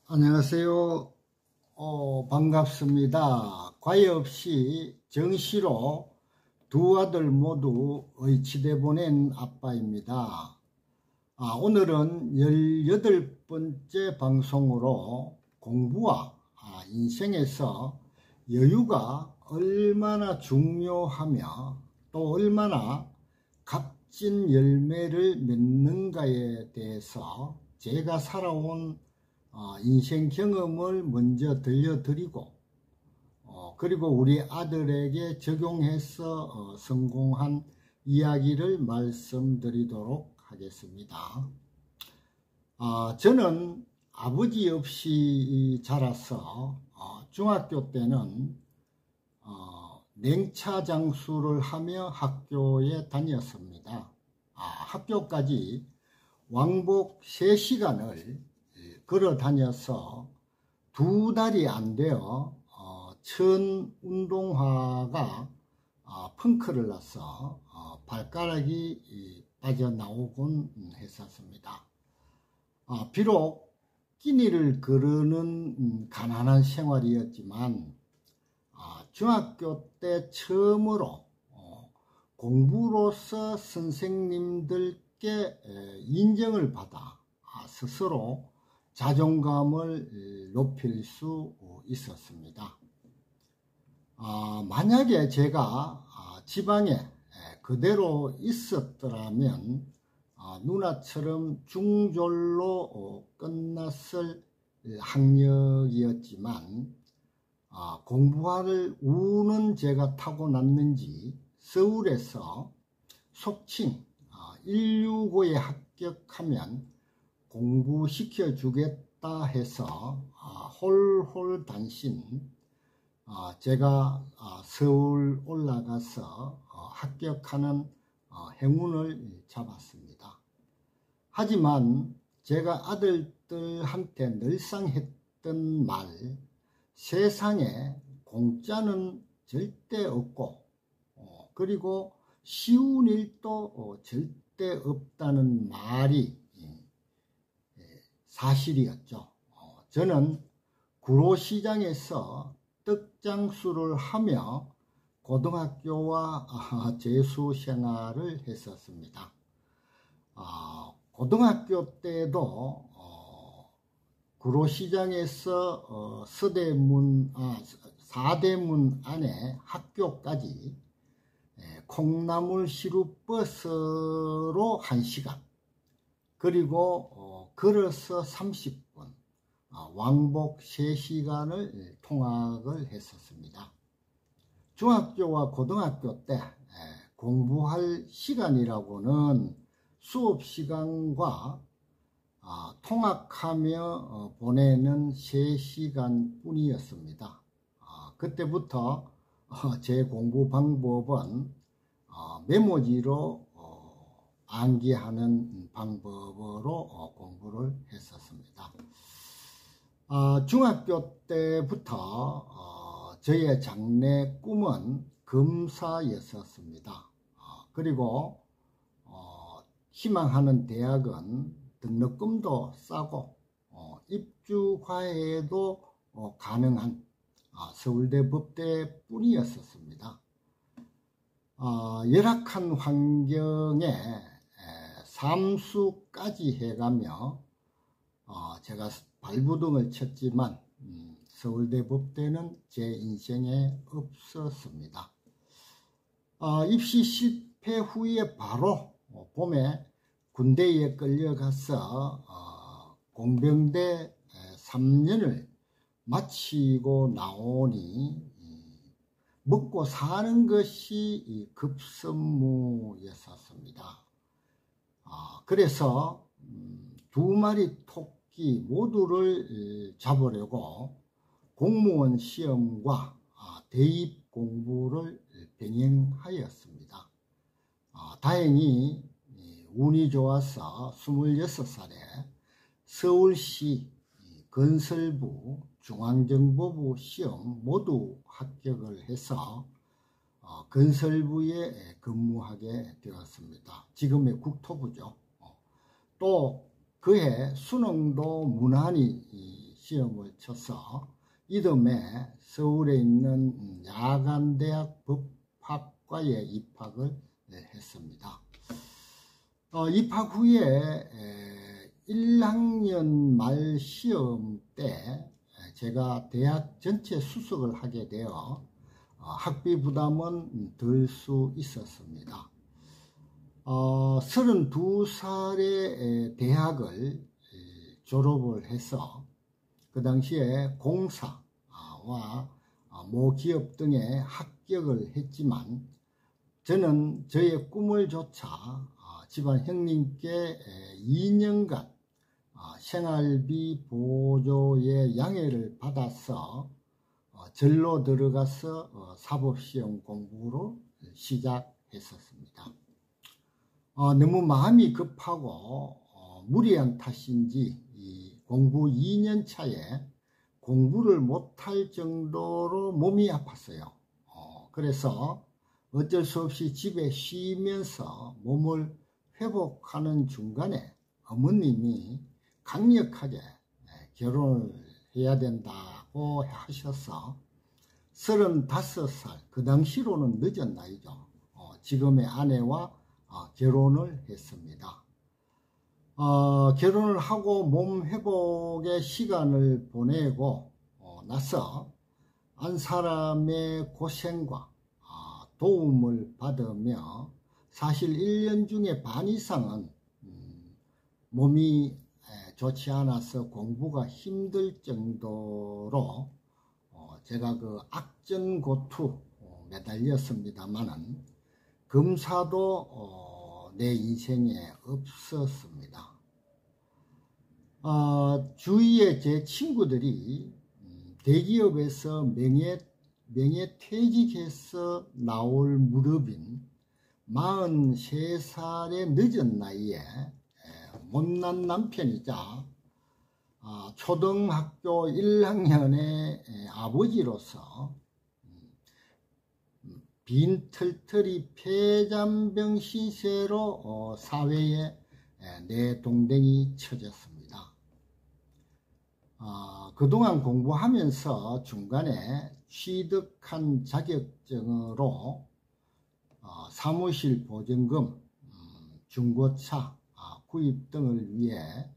안녕하세요. 반갑습니다. 과외 없이 정시로 두 아들 모두 의치대 보낸 아빠입니다. 오늘은 18번째 방송으로 공부와 인생에서 여유가 얼마나 중요하며 또 얼마나 값진 열매를 맺는가에 대해서 제가 살아온 인생 경험을 먼저 들려드리고 그리고 우리 아들에게 적용해서 성공한 이야기를 말씀드리도록 하겠습니다. 저는 아버지 없이 자라서 중학교 때는 냉차 장수를 하며 학교에 다녔습니다. 학교까지 왕복 3시간을 걸어 다녀서 2달이 안 되어 천 운동화가 펑크를 나서 발가락이 빠져나오곤 했었습니다. 비록 끼니를 거르는 가난한 생활이었지만 중학교 때 처음으로 공부로서 선생님들께 인정을 받아 스스로 자존감을 높일 수 있었습니다. 만약에 제가 지방에 그대로 있었더라면 누나처럼 중졸로 끝났을 학력이었지만 공부를 우는 제가 타고났는지 서울에서 속칭 165에 합격하면 공부시켜 주겠다 해서 홀홀단신 제가 서울 올라가서 합격하는 행운을 잡았습니다. 하지만 제가 아들들한테 늘상 했던 말, 세상에 공짜는 절대 없고 그리고 쉬운 일도 절대 없다는 말이 사실이었죠. 저는 구로시장에서 떡장수를 하며 고등학교와 재수 생활을 했었습니다. 고등학교 때도 구로시장에서 사대문 안에 학교까지 콩나물 시루버스로 1시간 그리고 걸어서 30분 왕복 3시간을 통학을 했었습니다. 중학교와 고등학교 때 공부할 시간이라고는 수업 시간과 통학하며 보내는 3시간 뿐이었습니다. 그때부터 제 공부 방법은 메모지로 암기하는 방법으로 공부를 했었습니다. 중학교 때부터 저의 장래 꿈은 검사였었습니다. 그리고 희망하는 대학은 등록금도 싸고 입주 과외도 가능한 서울대 법대 뿐이었습니다. 열악한 환경에 삼수까지 해가며 제가 발부등을 쳤지만 서울대 법대는 제 인생에 없었습니다. 입시 실패 후에 바로 봄에 군대에 끌려가서 공병대 3년을 마치고 나오니 먹고 사는 것이 급선무였었습니다. 그래서 2마리 토끼 모두를 잡으려고 공무원 시험과 대입 공부를 병행하였습니다. 다행히 운이 좋아서 26살에 서울시 건설부 중앙정보부 시험 모두 합격을 해서 건설부에 근무하게 되었습니다. 지금의 국토부죠. 또 그해 수능도 무난히 시험을 쳐서 이듬해 서울에 있는 야간대학 법학과에 입학을 했습니다. 입학 후에 1학년 말 시험 때 제가 대학 전체 수석을 하게 되어 학비 부담은 덜 수 있었습니다. 32살에 대학을 졸업을 해서 그 당시에 공사와 모기업 등에 합격을 했지만 저는 저의 꿈을 조차 집안 형님께 2년간 생활비 보조의 양해를 받아서 절로 들어가서 사법시험 공부로 시작했었습니다. 너무 마음이 급하고 무리한 탓인지 공부 2년 차에 공부를 못할 정도로 몸이 아팠어요. 그래서 어쩔 수 없이 집에 쉬면서 몸을 회복하는 중간에 어머님이 강력하게 결혼을 해야 된다고 하셔서 35살, 그 당시로는 늦은 나이죠. 지금의 아내와 결혼을 했습니다. 결혼을 하고 몸 회복의 시간을 보내고 나서 한 사람의 고생과 도움을 받으며 사실 1년 중에 반 이상은 몸이 좋지 않아서 공부가 힘들 정도로 제가 그 악전고투 매달렸습니다만은 검사도 내 인생에 없었습니다. 주위에 제 친구들이 대기업에서 명예퇴직해서 나올 무렵인 43살의 늦은 나이에 못난 남편이자 초등학교 1학년의 아버지로서 빈털터리 폐잔병 신세로 사회에 내동댕이 쳐졌습니다. 그동안 공부하면서 중간에 취득한 자격증으로 사무실 보증금, 중고차 구입 등을 위해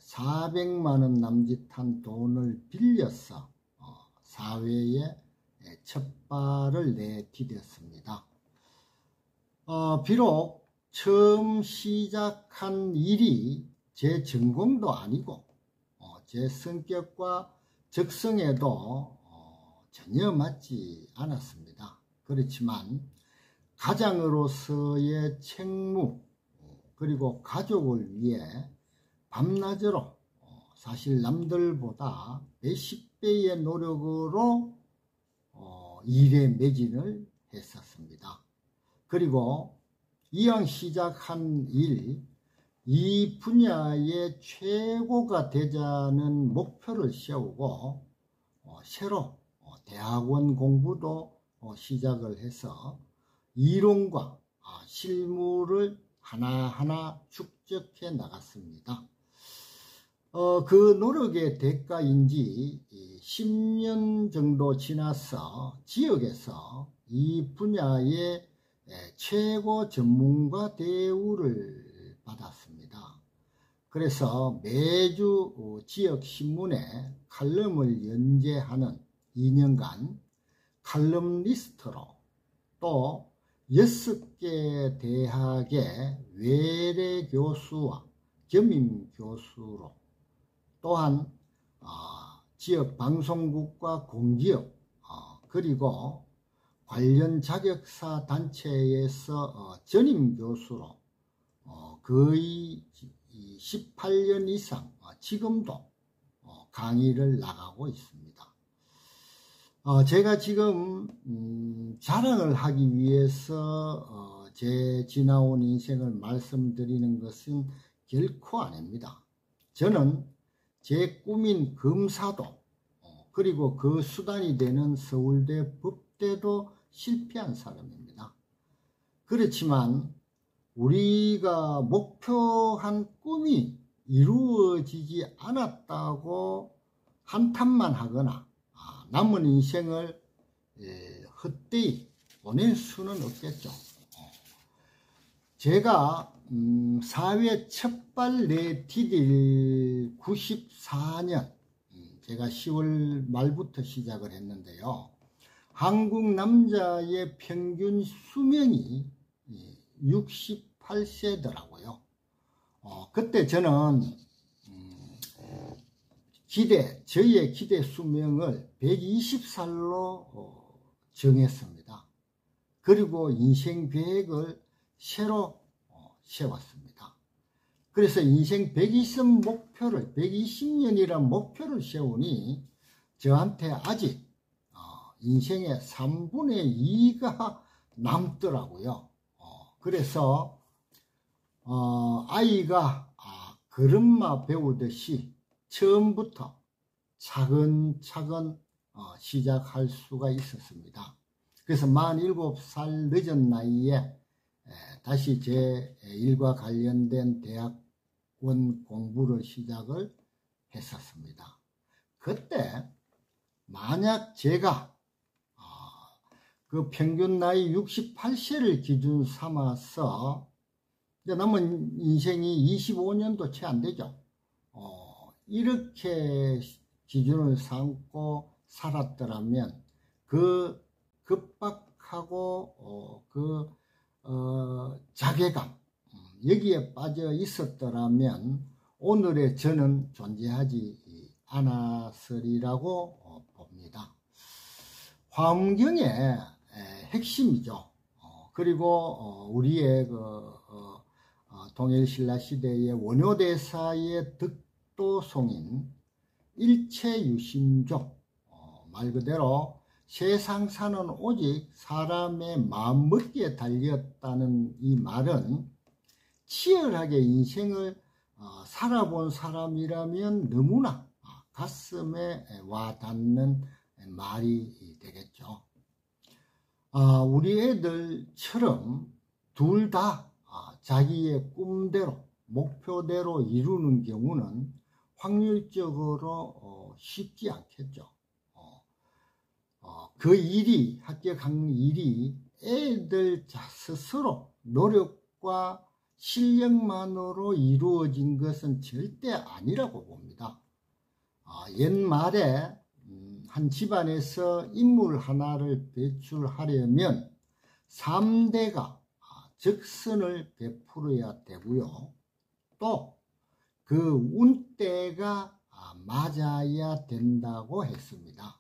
400만 원 남짓한 돈을 빌려서 사회에 첫 발을 내디뎠습니다. 비록 처음 시작한 일이 제 전공도 아니고 제 성격과 적성에도 전혀 맞지 않았습니다. 그렇지만 가장으로서의 책무 그리고 가족을 위해 밤낮으로 사실 남들보다 몇십 배의 노력으로 일에 매진을 했었습니다. 그리고 이왕 시작한 일, 이 분야의 최고가 되자는 목표를 세우고 새로 대학원 공부도 시작을 해서 이론과 실무를 하나하나 축적해 나갔습니다. 그 노력의 대가인지 10년 정도 지나서 지역에서 이 분야의 최고 전문가 대우를 받았습니다. 그래서 매주 지역 신문에 칼럼을 연재하는 2년간 칼럼니스트로 또 6개 대학의 외래 교수와 겸임 교수로 또한 지역 방송국과 공기업 그리고 관련 자격사 단체에서 전임 교수로 거의 18년 이상 지금도 강의를 나가고 있습니다. 제가 지금 자랑을 하기 위해서 제 지나온 인생을 말씀드리는 것은 결코 아닙니다. 저는 제 꿈인 검사도 그리고 그 수단이 되는 서울대 법대도 실패한 사람입니다. 그렇지만 우리가 목표한 꿈이 이루어지지 않았다고 한탄만 하거나 남은 인생을 헛되이 보낼 수는 없겠죠. 제가 사회 첫발 내디딜 94년 제가 10월 말부터 시작을 했는데요. 한국 남자의 평균 수명이 68세더라고요. 그때 저는 저희의 기대 수명을 120살로 정했습니다. 그리고 인생 계획을 새로 세웠습니다. 그래서 인생 120년이라는 목표를 세우니 저한테 아직 인생의 3분의 2가 남더라고요. 그래서 아이가 걸음마 배우듯이 처음부터 차근차근 시작할 수가 있었습니다. 그래서 47살 늦은 나이에 다시 제 일과 관련된 대학원 공부를 시작을 했었습니다. 그때 만약 제가 그 평균 나이 68세를 기준 삼아서 이제 남은 인생이 25년도 채 안 되죠. 이렇게 기준을 삼고 살았더라면 그 급박하고 자괴감 여기에 빠져 있었더라면 오늘의 저는 존재하지 않았으리라고 봅니다. 화엄경의 핵심이죠. 그리고 우리의 통일신라 시대의 원효대사의 득도송인 일체유심조, 말 그대로 세상 사는 오직 사람의 마음먹기에 달렸다는 이 말은 치열하게 인생을 살아본 사람이라면 너무나 가슴에 와닿는 말이 되겠죠. 우리 애들처럼 둘 다 자기의 꿈대로 목표대로 이루는 경우는 확률적으로 쉽지 않겠죠. 그 일이 합격한 일이 애들 스스로 노력과 실력만으로 이루어진 것은 절대 아니라고 봅니다. 옛말에 한 집안에서 인물 하나를 배출하려면 3대가 적선을 베풀어야 되고요. 또 그 운대가 맞아야 된다고 했습니다.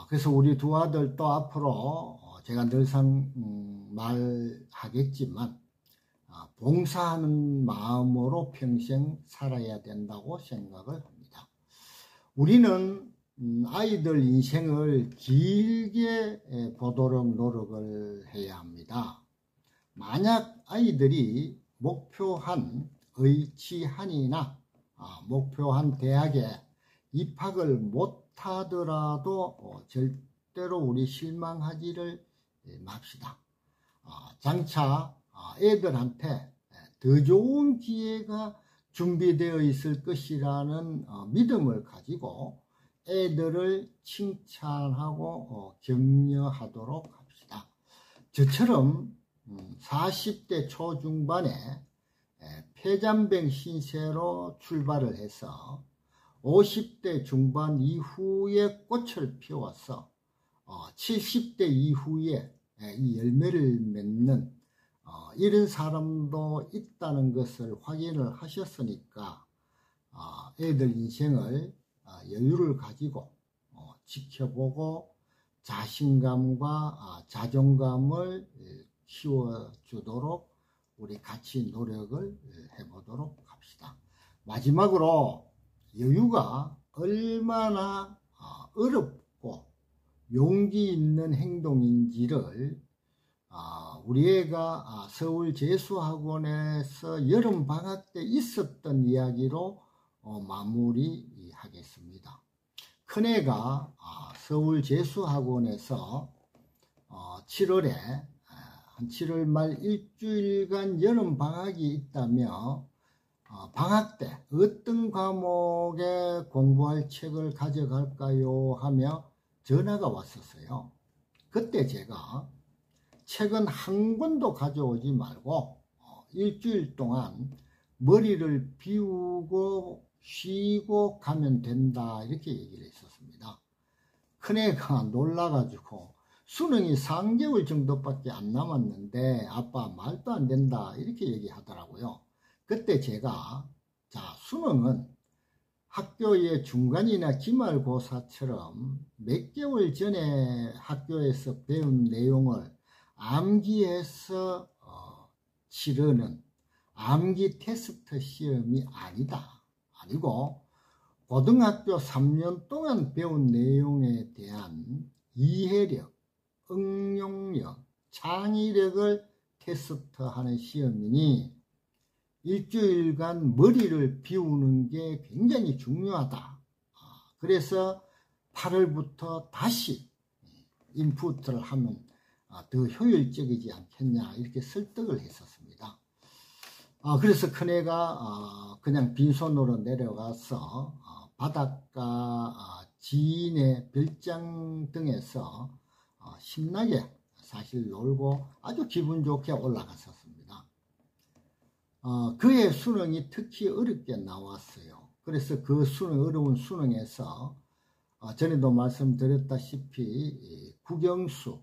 그래서 우리 두 아들도 앞으로 제가 늘상 말하겠지만 봉사하는 마음으로 평생 살아야 된다고 생각을 합니다. 우리는 아이들 인생을 길게 보도록 노력을 해야 합니다. 만약 아이들이 목표한 의치한이나 목표한 대학에 입학을 못하더라도 절대로 우리 실망하지를 맙시다. 장차 애들한테 더 좋은 기회가 준비되어 있을 것이라는 믿음을 가지고 애들을 칭찬하고 격려하도록 합시다. 저처럼 40대 초중반에 폐잔병 신세로 출발을 해서 50대 중반 이후에 꽃을 피워서 70대 이후에 이 열매를 맺는 이런 사람도 있다는 것을 확인을 하셨으니까 애들 인생을 여유를 가지고 지켜보고 자신감과 자존감을 키워주도록 우리 같이 노력을 해보도록 합시다. 마지막으로 여유가 얼마나 어렵고 용기 있는 행동인지를 우리 애가 서울재수학원에서 여름방학 때 있었던 이야기로 마무리하겠습니다. 큰애가 서울재수학원에서 7월에 한 7월 말 일주일간 여름방학이 있다며 방학 때 어떤 과목에 공부할 책을 가져갈까요? 하며 전화가 왔었어요. 그때 제가 책은 한 권도 가져오지 말고 일주일 동안 머리를 비우고 쉬고 가면 된다, 이렇게 얘기를 했었습니다. 큰애가 놀라가지고 수능이 3개월 정도밖에 안 남았는데 아빠 말도 안 된다, 이렇게 얘기하더라고요. 그때 제가 수능은 학교의 중간이나 기말고사처럼 몇 개월 전에 학교에서 배운 내용을 암기해서 치르는 암기 테스트 시험이 아니고 고등학교 3년 동안 배운 내용에 대한 이해력, 응용력, 창의력을 테스트하는 시험이니 일주일간 머리를 비우는 게 굉장히 중요하다. 그래서 8월부터 다시 인풋을 하면 더 효율적이지 않겠냐, 이렇게 설득을 했었습니다. 그래서 큰애가 그냥 빈손으로 내려가서 바닷가 지인의 별장 등에서 신나게 사실 놀고 아주 기분 좋게 올라갔었습니다. 그의 수능이 특히 어렵게 나왔어요. 그래서 그 어려운 수능에서 전에도 말씀드렸다시피 국영수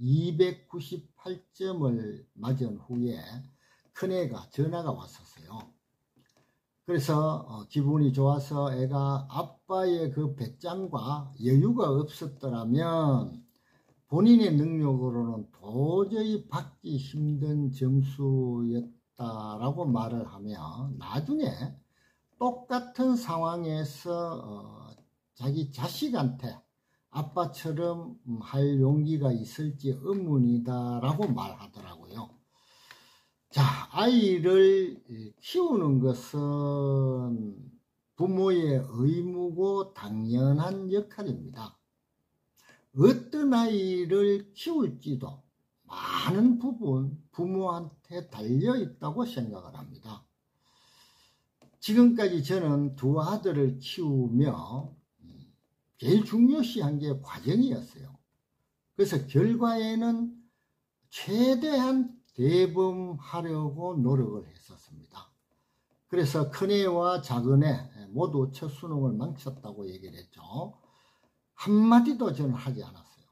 298점을 맞은 후에 큰애가 전화가 왔었어요. 그래서 기분이 좋아서 애가 아빠의 그 배짱과 여유가 없었더라면 본인의 능력으로는 도저히 받기 힘든 점수였다라고 말을 하며 나중에 똑같은 상황에서 자기 자식한테 아빠처럼 할 용기가 있을지 의문이다라고 말하더라고요. 아이를 키우는 것은 부모의 의무고 당연한 역할입니다. 어떤 아이를 키울지도 많은 부분 부모한테 달려 있다고 생각을 합니다. 지금까지 저는 두 아들을 키우며 제일 중요시한 게 과정이었어요. 그래서 결과에는 최대한 대범하려고 노력을 했었습니다. 그래서 큰애와 작은애 모두 첫 수능을 망쳤다고 얘기를 했죠. 한마디도 저는 하지 않았어요.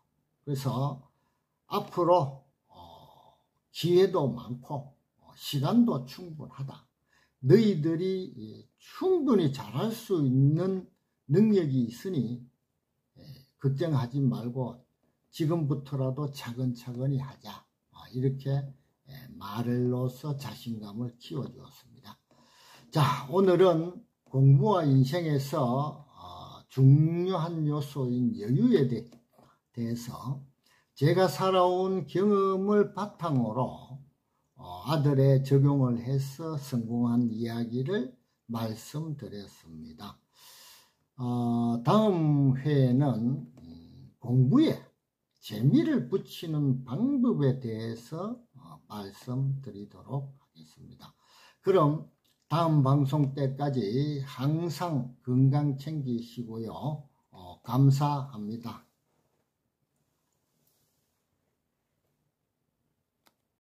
그래서 앞으로 기회도 많고 시간도 충분하다. 너희들이 충분히 잘할 수 있는 능력이 있으니 걱정하지 말고 지금부터라도 차근차근히 하자. 이렇게 말로써 자신감을 키워주었습니다. 오늘은 공부와 인생에서 중요한 요소인 여유에 대해서 제가 살아온 경험을 바탕으로 아들에 적용을 해서 성공한 이야기를 말씀드렸습니다. 다음 회에는 공부에 재미를 붙이는 방법에 대해서 말씀드리도록 하겠습니다. 그럼 다음 방송 때까지 항상 건강 챙기시고요. 감사합니다.